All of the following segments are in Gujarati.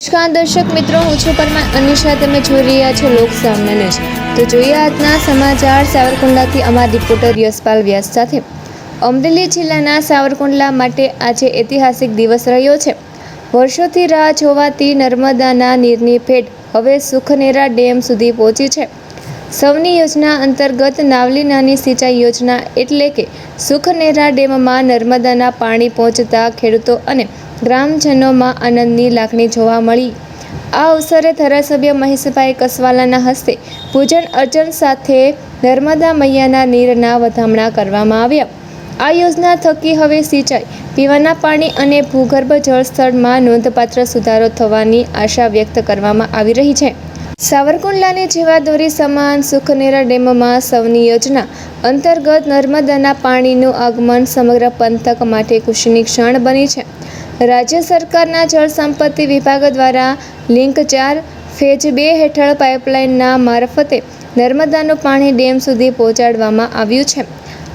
નમસ્કાર દર્શક મિત્રો, હું છું પરમાર અનિશા. તમે જોઈ રહ્યા છો લોક સામના ન્યૂઝ. તો જોઈએ આજના સમાચાર સાવરકુંડલાથી અમારા રિપોર્ટર યશપાલ વ્યાસ સાથે. અમરેલી જિલ્લાના સાવરકુંડલા માટે આજે ઐતિહાસિક દિવસ રહ્યો છે. વર્ષોથી રાહ જોવાતી નર્મદાના નીરની ભેટ હવે સુખનેરા ડેમ સુધી પહોંચી છે. સૌની યોજના અંતર્ગત નાવલી નાની સિંચાઈ યોજના એટલે કે સુખનેરા ડેમમાં નર્મદાના પાણી પહોંચતા ખેડૂતો અને ગ્રામજનોમાં આનંદની લાગણી જોવા મળી. આ અવસરે ધારાસભ્ય મહેશભાઈ કસવાલાના હસ્તે પૂજન અર્ચન સાથે નર્મદા મૈયાના નીરના વધામણા કરવામાં આવ્યા. આ યોજના થકી હવે સિંચાઈ, પીવાના પાણી અને ભૂગર્ભ જળસ્તરમાં નોંધપાત્ર સુધારો થવાની આશા વ્યક્ત કરવામાં આવી રહી છે. સાવરકુંડલાની જીવાદોરી સમાન સુખનેરા ડેમમાં સૌની યોજના અંતર્ગત નર્મદાના પાણીનું આગમન સમગ્ર પંથક માટે ખુશીની ક્ષણ બની છે. રાજ્ય સરકારના જળ સંપત્તિ વિભાગ દ્વારા લિંક 4 ફેઝ 2 હેઠળ પાઇપલાઇનના મારફતે નર્મદાનું પાણી ડેમ સુધી પહોંચાડવામાં આવ્યું છે.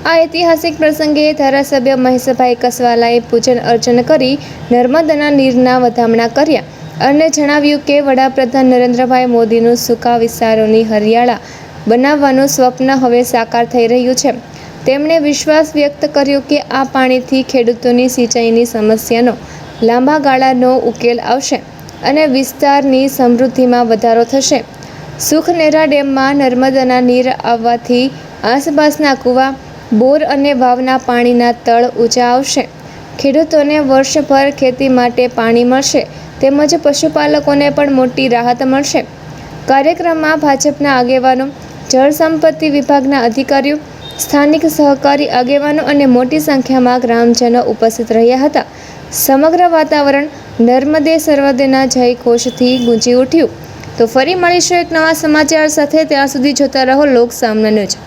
આ ઐતિહાસિક પ્રસંગે ધારાસભ્ય મહેશભાઈ કસવાલાએ પૂજન અર્ચન કરી નર્મદાના નીરના વધામણા કર્યા અને જણાવ્યું કે વડાપ્રધાન નરેન્દ્રભાઈ મોદીનું સૂકા વિસ્તારોની હરિયાળા બનાવવાનું સ્વપ્ન હવે સાકાર થઈ રહ્યું છે. તેમણે વિશ્વાસ વ્યક્ત કર્યો કે આ પાણીથી ખેડૂતોની સિંચાઈની સમસ્યાનો લાંબા ગાળાનો ઉકેલ આવશે અને વિસ્તારની સમૃદ્ધિમાં વધારો થશે. સુખનેરા ડેમમાં નર્મદાના નીર આવવાથી આસપાસના કૂવા, બોર અને વાવના પાણીના તળ ઊંચા આવશે. ખેડૂતોને વર્ષભર ખેતી માટે પાણી મળશે તેમજ પશુપાલકોને પણ મોટી રાહત મળશે. કાર્યક્રમમાં ભાજપના આગેવાનો, જળ સંપત્તિ વિભાગના અધિકારીઓ, સ્થાનિક સહકારી આગેવાનો અને મોટી સંખ્યામાં ગ્રામજનો ઉપસ્થિત રહ્યા હતા. સમગ્ર વાતાવરણ નર્મદે સર્વદેના જય ઘોષથી ગુંજી ઉઠ્યું. તો ફરી મળીશું એક નવા સમાચાર સાથે. ત્યાં સુધી જોતા રહો લોક સામના ન્યૂઝ.